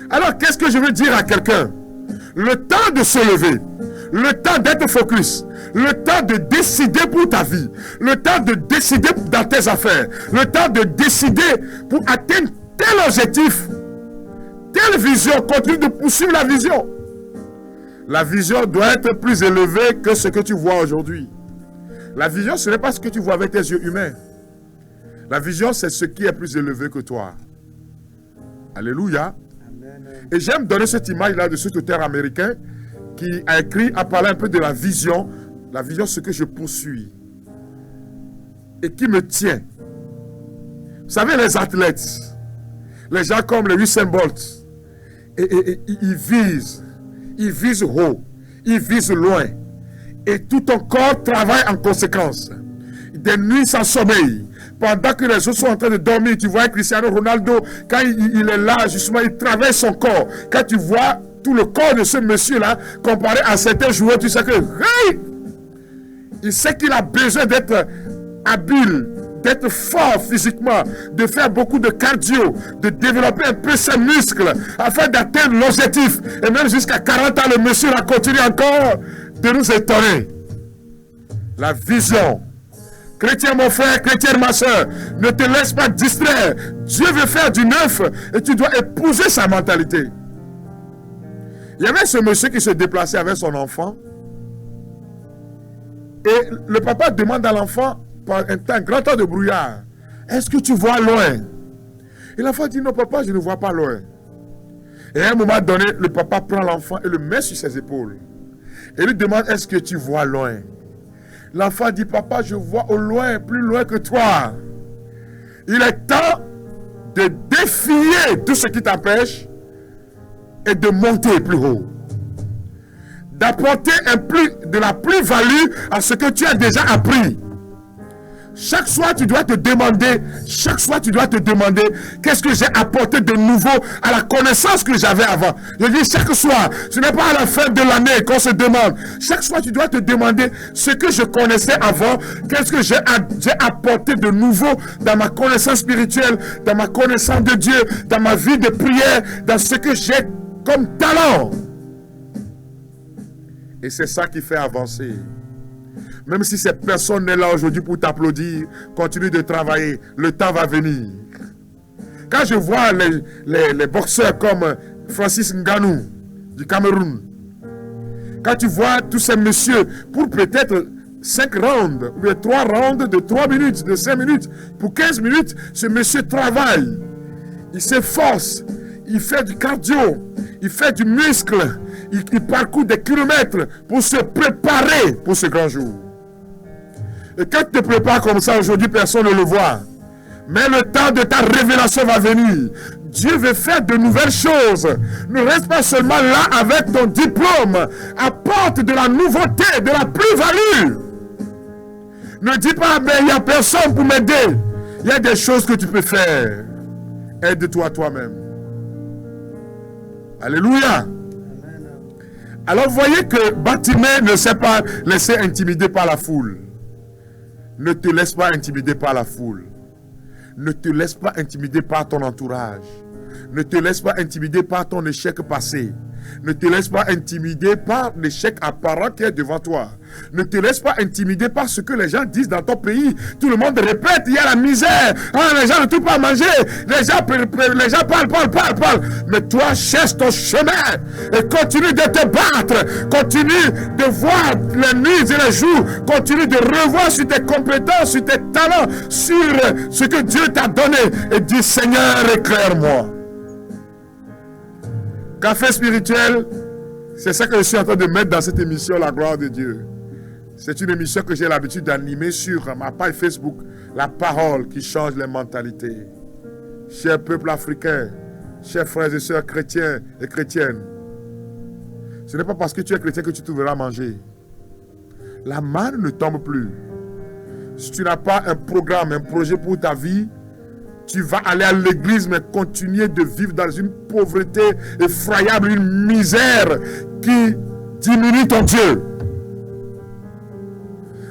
Alors, qu'est-ce que je veux dire à quelqu'un? Le temps de se lever, le temps d'être focus, le temps de décider pour ta vie, le temps de décider dans tes affaires, le temps de décider pour atteindre tel objectif, telle vision, continue de poursuivre la vision. La vision doit être plus élevée que ce que tu vois aujourd'hui. La vision, ce n'est pas ce que tu vois avec tes yeux humains. La vision, c'est ce qui est plus élevé que toi. Alléluia. Et j'aime donner cette image-là de cet auteur américain qui a écrit, a parlé un peu de la vision. La vision, ce que je poursuis. Et qui me tient. Vous savez, les athlètes, Les gens comme les Usain Bolt, et ils visent haut, ils visent loin. Et tout ton corps travaille en conséquence. Des nuits sans sommeil. Pendant que les autres sont en train de dormir, tu vois Cristiano Ronaldo, quand il est là, justement, il travaille son corps. Quand tu vois tout le corps de ce monsieur-là, comparé à certains joueurs, tu sais que, hey, il sait qu'il a besoin d'être habile, d'être fort physiquement, de faire beaucoup de cardio, de développer un peu ses muscles, afin d'atteindre l'objectif. Et même jusqu'à 40 ans, le monsieur a continué encore de nous étonner. La vision. Chrétien mon frère, chrétienne ma soeur, ne te laisse pas distraire. Dieu veut faire du neuf et tu dois épouser sa mentalité. Il y avait ce monsieur qui se déplaçait avec son enfant. Et le papa demande à l'enfant, par un grand temps de brouillard, est-ce que tu vois loin? Et l'enfant dit, non papa, je ne vois pas loin. Et à un moment donné, le papa prend l'enfant et le met sur ses épaules. Et lui demande, est-ce que tu vois loin? L'enfant dit, papa, je vois au loin, plus loin que toi. Il est temps de défier tout ce qui t'empêche et de monter plus haut. D'apporter de la plus-value à ce que tu as déjà appris. Chaque soir, tu dois te demander, qu'est-ce que j'ai apporté de nouveau à la connaissance que j'avais avant. Je dis chaque soir, ce n'est pas à la fin de l'année qu'on se demande. Chaque soir, tu dois te demander ce que je connaissais avant, qu'est-ce que j'ai apporté de nouveau dans ma connaissance spirituelle, dans ma connaissance de Dieu, dans ma vie de prière, dans ce que j'ai comme talent. Et c'est ça qui fait avancer. Même si cette personne n'est là aujourd'hui pour t'applaudir, continue de travailler. Le temps va venir. Quand je vois les boxeurs comme Francis Ngannou du Cameroun, quand tu vois tous ces messieurs pour peut-être 5 rounds, ou bien 3 rounds de 3 minutes, de 5 minutes, pour 15 minutes, ce monsieur travaille. Il s'efforce, il fait du cardio, il fait du muscle, il parcourt des kilomètres pour se préparer pour ce grand jour. Et quand tu te prépares comme ça aujourd'hui, personne ne le voit. Mais le temps de ta révélation va venir. Dieu veut faire de nouvelles choses. Ne reste pas seulement là avec ton diplôme. Apporte de la nouveauté, de la plus-value. Ne dis pas, mais il n'y a personne pour m'aider. Il y a des choses que tu peux faire. Aide-toi toi-même. Alléluia. Alors voyez que Bartimée ne s'est pas laissé intimider par la foule. Ne te laisse pas intimider par la foule. Ne te laisse pas intimider par ton entourage. Ne te laisse pas intimider par ton échec passé. Ne te laisse pas intimider par l'échec apparent qui est devant toi. Ne te laisse pas intimider par ce que les gens disent dans ton pays. Tout le monde répète, il y a la misère. Ah, les gens ne trouvent pas à manger. Les gens parlent. Mais toi, cherche ton chemin et continue de te battre. Continue de voir les nuits et les jours. Continue de revoir sur tes compétences, sur tes talents, sur ce que Dieu t'a donné. Et dis, Seigneur, éclaire-moi. Café spirituel, c'est ça que je suis en train de mettre dans cette émission, la gloire de Dieu. C'est une émission que j'ai l'habitude d'animer sur ma page Facebook, la parole qui change les mentalités. Cher peuple africain, chers frères et sœurs chrétiens et chrétiennes, ce n'est pas parce que tu es chrétien que tu trouveras à manger. La manne ne tombe plus. Si tu n'as pas un programme, un projet pour ta vie, tu vas aller à l'église, mais continuer de vivre dans une pauvreté effroyable, une misère qui diminue ton Dieu.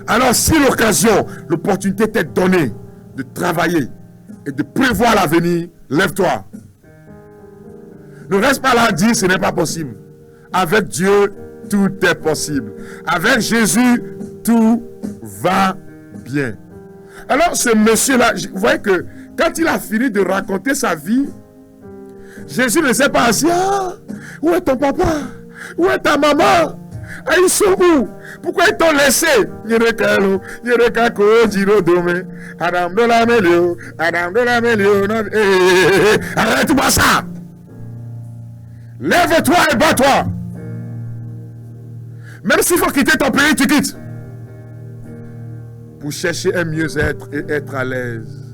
Alors, si l'opportunité t'est donnée de travailler et de prévoir l'avenir, lève-toi. Ne reste pas là à dire ce n'est pas possible. Avec Dieu, tout est possible. Avec Jésus, tout va bien. Alors, ce monsieur-là, vous voyez que quand il a fini de raconter sa vie, Jésus ne s'est pas assis. Ah, où est ton papa? Où est ta maman? Ah, ils sont où? Pourquoi ils t'ont laissé? Arrête-moi ça! Lève-toi et bats-toi! Même s'il faut quitter ton pays, tu quittes. Pour chercher un mieux-être et être à l'aise.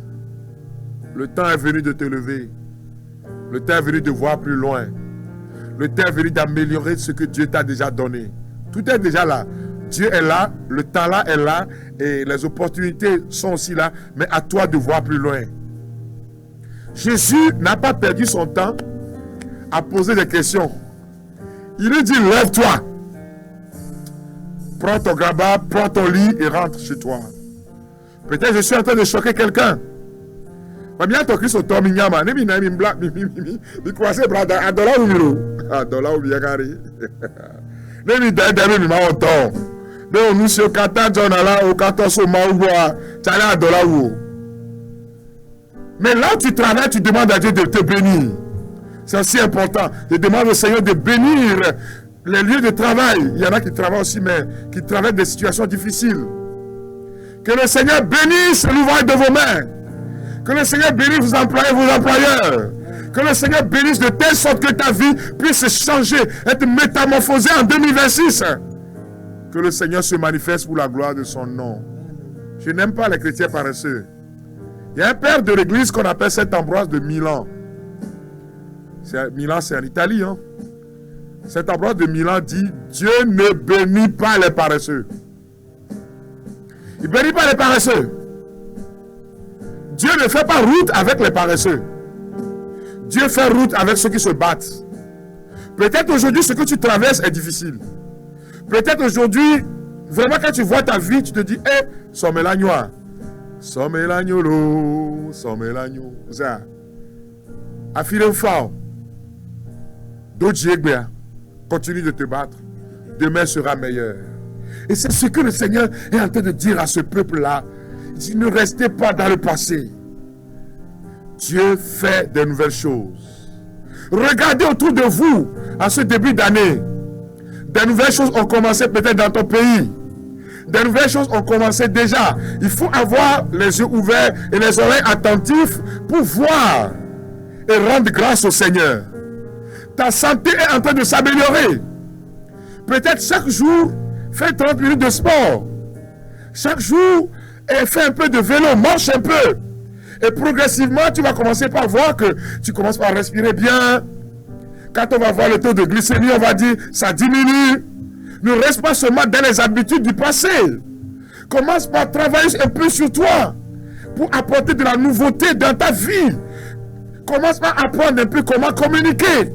Le temps est venu de te lever. Le temps est venu de voir plus loin. Le temps est venu d'améliorer ce que Dieu t'a déjà donné. Tout est déjà là. Dieu est là, le talent est là et les opportunités sont aussi là. Mais à toi de voir plus loin. Jésus n'a pas perdu son temps à poser des questions. Il lui dit, lève-toi. Prends ton grabat, prends ton lit et rentre chez toi. Peut-être je suis en train de choquer quelqu'un. Mais bien ton Christ au temps mignama, ne mina mimbla mi croiser brada adola umiro. Adola ubiagari. Ne mi dai mi ma oto. Ne nous sur kata jonala au kata so maouwa, tala adola ou. Mais là où tu travailles, tu demandes à Dieu de te bénir. C'est aussi important. Je demande au Seigneur de bénir les lieux de travail. Il y en a qui travaillent aussi, mais qui traversent des situations difficiles. Que le Seigneur bénisse l'ouvrage de vos mains. Que le Seigneur bénisse vos employés, vos employeurs. Que le Seigneur bénisse de telle sorte que ta vie puisse changer, être métamorphosée en 2026. Que le Seigneur se manifeste pour la gloire de son nom. Je n'aime pas les chrétiens paresseux. Il y a un père de l'église qu'on appelle Saint-Ambroise de Milan. Milan, c'est en Italie. Hein? Saint-Ambroise de Milan dit, Dieu ne bénit pas les paresseux. Il ne bénit pas les paresseux. Dieu ne fait pas route avec les paresseux. Dieu fait route avec ceux qui se battent. Peut-être aujourd'hui, ce que tu traverses est difficile. Peut-être aujourd'hui, vraiment quand tu vois ta vie, tu te dis, hé, somme l'agneau. Somme l'agneau, somme l'agneau. Ça. Affile fort. D'autres, continue de te battre. Demain sera meilleur. Et c'est ce que le Seigneur est en train de dire à ce peuple-là. Il dit, ne restez pas dans le passé. Dieu fait de nouvelles choses. Regardez autour de vous, à ce début d'année. Des nouvelles choses ont commencé peut-être dans ton pays. Des nouvelles choses ont commencé déjà. Il faut avoir les yeux ouverts et les oreilles attentifs pour voir et rendre grâce au Seigneur. Ta santé est en train de s'améliorer. Peut-être chaque jour, fais 30 minutes de sport. Chaque jour, fais un peu de vélo, marche un peu. Et progressivement, tu vas commencer par voir que tu commences par respirer bien. Quand on va voir le taux de glycémie, on va dire, ça diminue. Ne reste pas seulement dans les habitudes du passé. Commence par travailler un peu sur toi pour apporter de la nouveauté dans ta vie. Commence par apprendre un peu comment communiquer.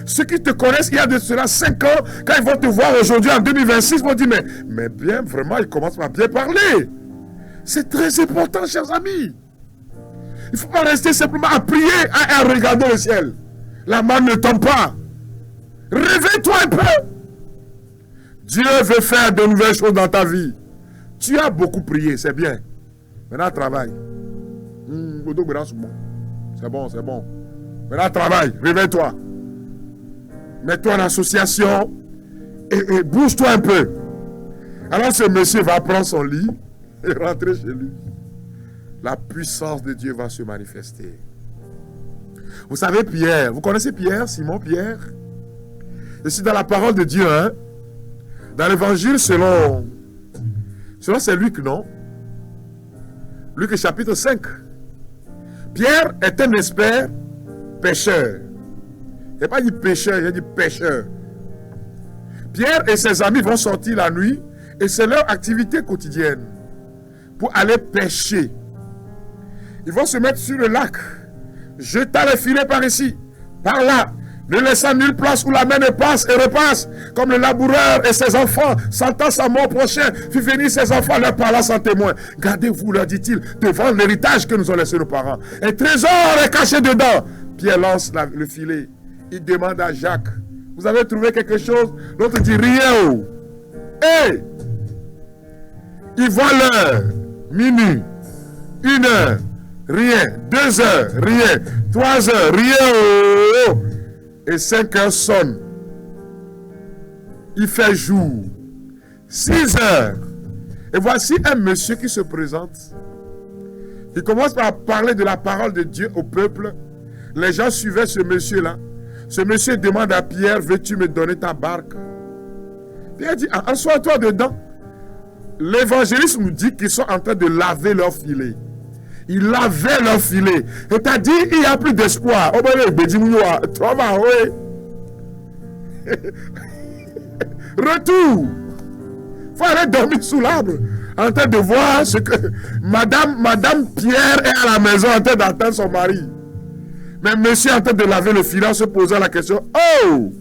Ceux qui te connaissent il y a de cela 5 ans, quand ils vont te voir aujourd'hui en 2026, ils vont dire, mais bien, vraiment, ils commencent à bien parler. C'est très important, chers amis. Il ne faut pas rester simplement à prier, à regarder le ciel. La main ne tombe pas. Réveille-toi un peu. Dieu veut faire de nouvelles choses dans ta vie. Tu as beaucoup prié, c'est bien. Maintenant, travaille. C'est bon, c'est bon. Maintenant, travaille, réveille-toi. Mets-toi en association et bouge-toi un peu. Alors ce monsieur va prendre son lit et rentrer chez lui. La puissance de Dieu va se manifester. Vous savez Pierre, vous connaissez Pierre, Simon Pierre? Je suis dans la parole de Dieu, hein? Dans l'évangile selon c'est Luc, non? Luc chapitre 5. Pierre est un expert pêcheur. Il n'a pas dit pêcheur, il a dit pêcheur. Pierre et ses amis vont sortir la nuit et c'est leur activité quotidienne pour aller pêcher. Ils vont se mettre sur le lac, jeter les filets par ici, par là, ne laissant nulle place où la main ne passe et repasse, comme le laboureur et ses enfants, sentant sa mort prochaine, fit venir ses enfants leur parlant sans témoin. Gardez-vous, leur dit-il, devant l'héritage que nous ont laissé nos parents. Un trésor est caché dedans. Pierre lance le filet. Il demande à Jacques, vous avez trouvé quelque chose? L'autre dit rien. Hey! Il voit l'heure, minuit, 1 heure, rien, 2 heures, rien, 3 heures, rien. Et 5 heures sonnent. Il fait jour. 6 heures. Et voici un monsieur qui se présente. Il commence par parler de la parole de Dieu au peuple. Les gens suivaient ce monsieur-là. Ce monsieur demande à Pierre, veux-tu me donner ta barque? Pierre dit, assois-toi dedans. L'évangéliste nous dit qu'ils sont en train de laver leur filet. Ils lavaient leur filet. Et t'as dit, il n'y a plus d'espoir. Retour. Il faut aller dormir sous l'arbre. En train de voir ce que Madame Pierre est à la maison en train d'attendre son mari. Mais monsieur est en train de laver le filet en se posant la question. Oh!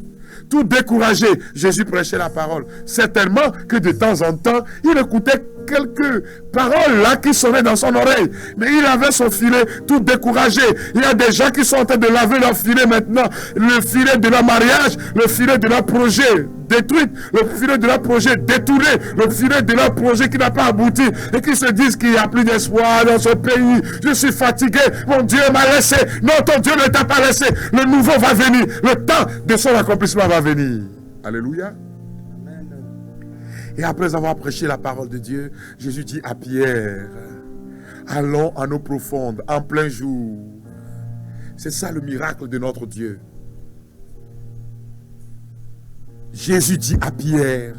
Tout découragé, Jésus prêchait la parole. Certainement que de temps en temps, il écoutait quelques paroles là qui sonnaient dans son oreille. Mais il avait son filet tout découragé. Il y a des gens qui sont en train de laver leur filet maintenant. Le filet de leur mariage, le filet de leur projet détruit, le filet de leur projet détourné, le filet de leur projet qui n'a pas abouti et qui se disent qu'il n'y a plus d'espoir dans ce pays. Je suis fatigué, mon Dieu m'a laissé. Non, ton Dieu ne t'a pas laissé. Le nouveau va venir. Le temps de son accomplissement va venir. Alléluia. Et après avoir prêché la parole de Dieu, Jésus dit à Pierre, allons en eau profonde, en plein jour. C'est ça le miracle de notre Dieu. Jésus dit à Pierre,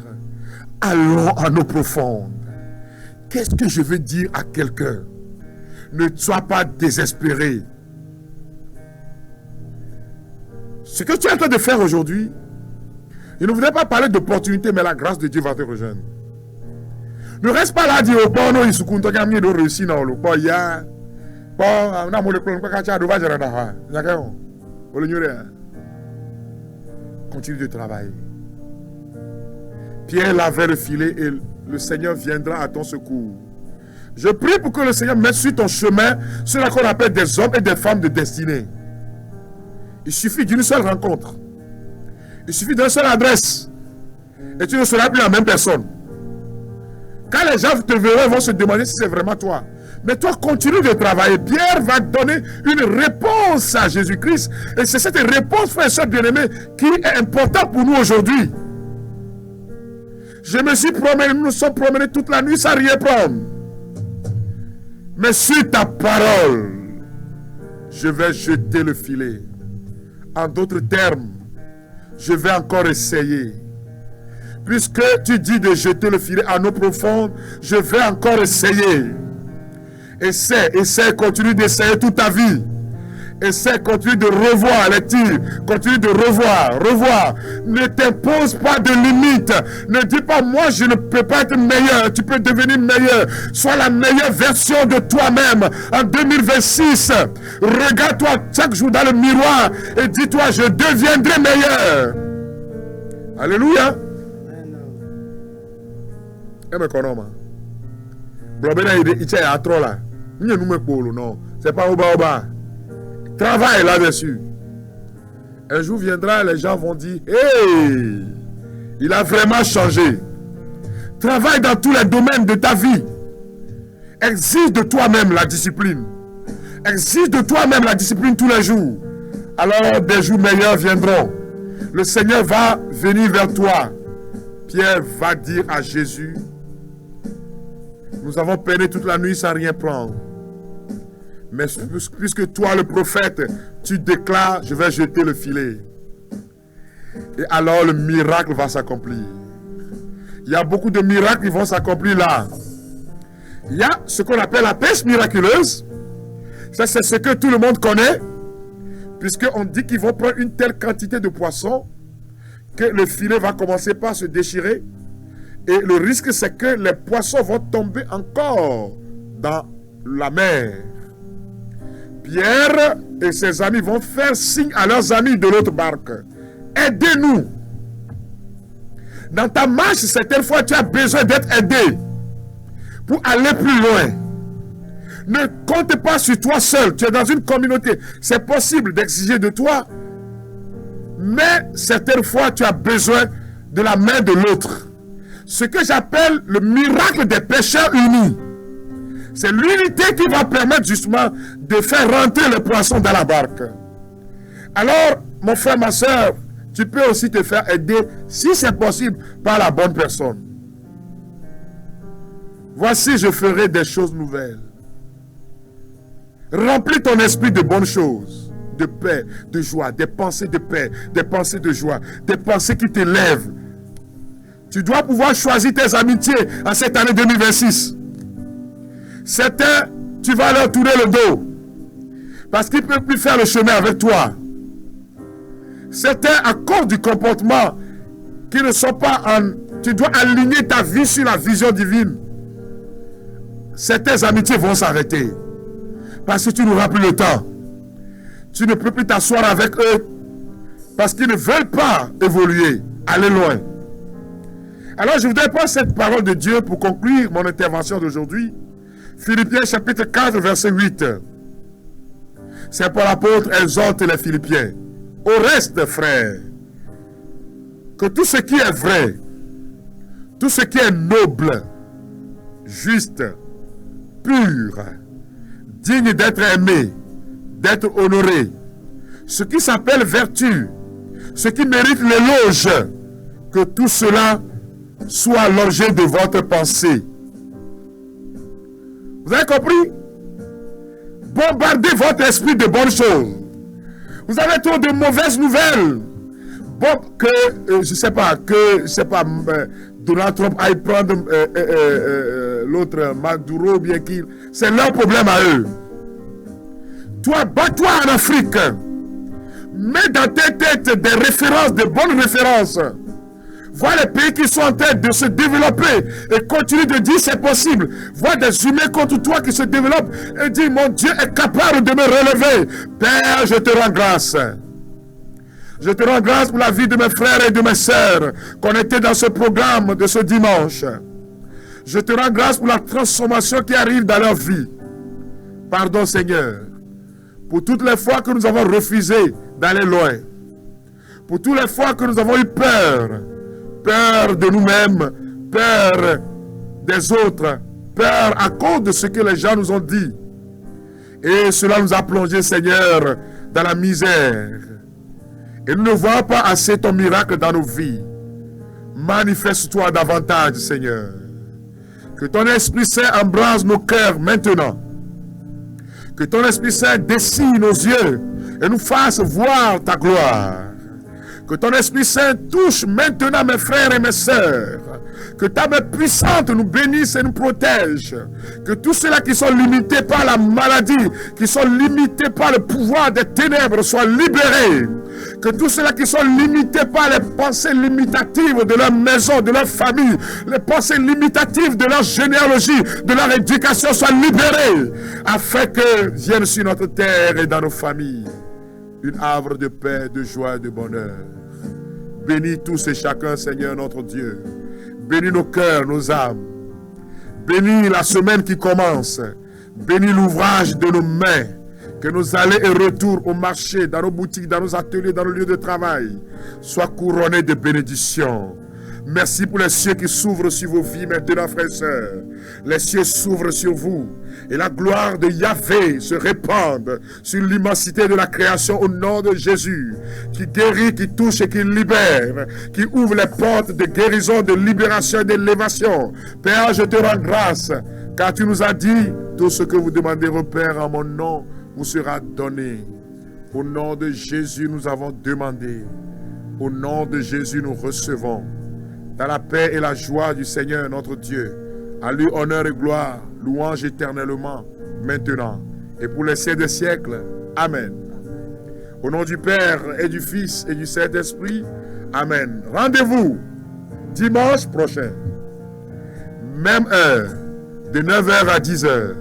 allons en eau profonde. Qu'est-ce que je veux dire à quelqu'un? Ne sois pas désespéré. Ce que tu es en train de faire aujourd'hui, je ne voudrais pas parler d'opportunité, mais la grâce de Dieu va te rejoindre. Ne reste pas là à dire, oh, non, il se compte, il y a réussi dans le pas, il y a. Continue de travailler. Pierre lavait le filet et le Seigneur viendra à ton secours. Je prie pour que le Seigneur mette sur ton chemin ceux qu'on appelle des hommes et des femmes de destinée. Il suffit d'une seule rencontre. Il suffit d'une seule adresse. Et tu ne seras plus la même personne. Quand les gens te verront, ils vont se demander si c'est vraiment toi. Mais toi, continue de travailler. Pierre va donner une réponse à Jésus-Christ. Et c'est cette réponse, frère et soeur bien-aimés, qui est importante pour nous aujourd'hui. Je me suis promené, nous nous sommes promenés toute la nuit sans rien prendre. Mais sur ta parole, je vais jeter le filet. En d'autres termes, je vais encore essayer. Puisque tu dis de jeter le filet en eau profonde, je vais encore essayer. Essaie, continue d'essayer toute ta vie. Essaie, continue de revoir les tirs. Continue de revoir. Ne t'impose pas de limites. Ne dis pas, moi je ne peux pas être meilleur. Tu peux devenir meilleur. Sois la meilleure version de toi-même. En 2026, regarde-toi chaque jour dans le miroir et dis-toi, je deviendrai meilleur. Alléluia. Non, c'est pas oba. Travaille là-dessus. Un jour viendra, les gens vont dire, hey, il a vraiment changé. Travaille dans tous les domaines de ta vie. Exige de toi-même la discipline. Exige de toi-même la discipline tous les jours. Alors des jours meilleurs viendront. Le Seigneur va venir vers toi. Pierre va dire à Jésus, nous avons peiné toute la nuit sans rien prendre. Mais puisque toi, le prophète, tu déclares, je vais jeter le filet. Et alors le miracle va s'accomplir. Il y a beaucoup de miracles qui vont s'accomplir là. Il y a ce qu'on appelle la pêche miraculeuse. Ça, c'est ce que tout le monde connaît. Puisqu'on dit qu'ils vont prendre une telle quantité de poissons que le filet va commencer par se déchirer. Et le risque, c'est que les poissons vont tomber encore dans la mer. Pierre et ses amis vont faire signe à leurs amis de l'autre barque. Aidez-nous. Dans ta marche, certaines fois, tu as besoin d'être aidé pour aller plus loin. Ne compte pas sur toi seul. Tu es dans une communauté. C'est possible d'exiger de toi. Mais certaines fois, tu as besoin de la main de l'autre. Ce que j'appelle le miracle des pécheurs unis. C'est l'unité qui va permettre justement de faire rentrer les poissons dans la barque. Alors, mon frère, ma soeur, tu peux aussi te faire aider, si c'est possible, par la bonne personne. Voici, je ferai des choses nouvelles. Remplis ton esprit de bonnes choses, de paix, de joie, des pensées de paix, des pensées de joie, des pensées qui t'élèvent. Tu dois pouvoir choisir tes amitiés en cette année 2026. Certains, tu vas leur tourner le dos. Parce qu'ils ne peuvent plus faire le chemin avec toi. Certains, à cause du comportement, qui ne sont pas en... Tu dois aligner ta vie sur la vision divine. Certaines amitiés vont s'arrêter. Parce que tu n'auras plus le temps. Tu ne peux plus t'asseoir avec eux. Parce qu'ils ne veulent pas évoluer, aller loin. Alors je voudrais prendre cette parole de Dieu pour conclure mon intervention d'aujourd'hui. Philippiens chapitre 4, verset 8. C'est pour l'apôtre exhorte les Philippiens. Au reste, frères, que tout ce qui est vrai, tout ce qui est noble, juste, pur, digne d'être aimé, d'être honoré, ce qui s'appelle vertu, ce qui mérite l'éloge, que tout cela soit l'objet de votre pensée. Vous avez compris? Bombardez votre esprit de bonnes choses. Vous avez trop de mauvaises nouvelles. Bon, Donald Trump aille prendre l'autre Maduro, bien qu'il... C'est leur problème à eux. Toi, bats-toi en Afrique. Mets dans tes têtes des références, de bonnes références. Vois les pays qui sont en train de se développer et continue de dire c'est possible. Vois des humains contre toi qui se développent et dis mon Dieu est capable de me relever. Père, je te rends grâce. Je te rends grâce pour la vie de mes frères et de mes sœurs qu'on était dans ce programme de ce dimanche. Je te rends grâce pour la transformation qui arrive dans leur vie. Pardon Seigneur, pour toutes les fois que nous avons refusé d'aller loin. Pour toutes les fois que nous avons eu peur. Peur de nous-mêmes, peur des autres, peur à cause de ce que les gens nous ont dit. Et cela nous a plongé, Seigneur, dans la misère. Et nous ne voyons pas assez ton miracle dans nos vies. Manifeste-toi davantage, Seigneur. Que ton Esprit Saint embrase nos cœurs maintenant. Que ton Esprit Saint dessine nos yeux et nous fasse voir ta gloire. Que ton Esprit Saint touche maintenant mes frères et mes sœurs. Que ta main puissante nous bénisse et nous protège. Que tous ceux-là qui sont limités par la maladie, qui sont limités par le pouvoir des ténèbres soient libérés. Que tous ceux-là qui sont limités par les pensées limitatives de leur maison, de leur famille, les pensées limitatives de leur généalogie, de leur éducation soient libérés. Afin que vienne sur notre terre et dans nos familles une havre de paix, de joie et de bonheur. Bénis tous et chacun, Seigneur notre Dieu. Bénis nos cœurs, nos âmes. Bénis la semaine qui commence. Bénis l'ouvrage de nos mains. Que nos allées et retours au marché, dans nos boutiques, dans nos ateliers, dans nos lieux de travail, soient couronnés de bénédictions. Merci pour les cieux qui s'ouvrent sur vos vies maintenant, frères et sœurs. Les cieux s'ouvrent sur vous. Et la gloire de Yahvé se répande sur l'immensité de la création au nom de Jésus. Qui guérit, qui touche et qui libère. Qui ouvre les portes de guérison, de libération et d'élévation. Père, je te rends grâce. Car tu nous as dit, tout ce que vous demanderez, Père, en mon nom, vous sera donné. Au nom de Jésus, nous avons demandé. Au nom de Jésus, nous recevons. Dans la paix et la joie du Seigneur notre Dieu, à lui honneur et gloire, louange éternellement, maintenant et pour les siècles des siècles. Amen. Au nom du Père et du Fils et du Saint-Esprit. Amen. Rendez-vous dimanche prochain, même heure, de 9h à 10h.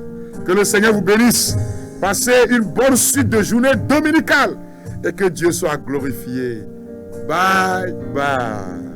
Que le Seigneur vous bénisse. Passez une bonne suite de journée dominicale et que Dieu soit glorifié. Bye bye.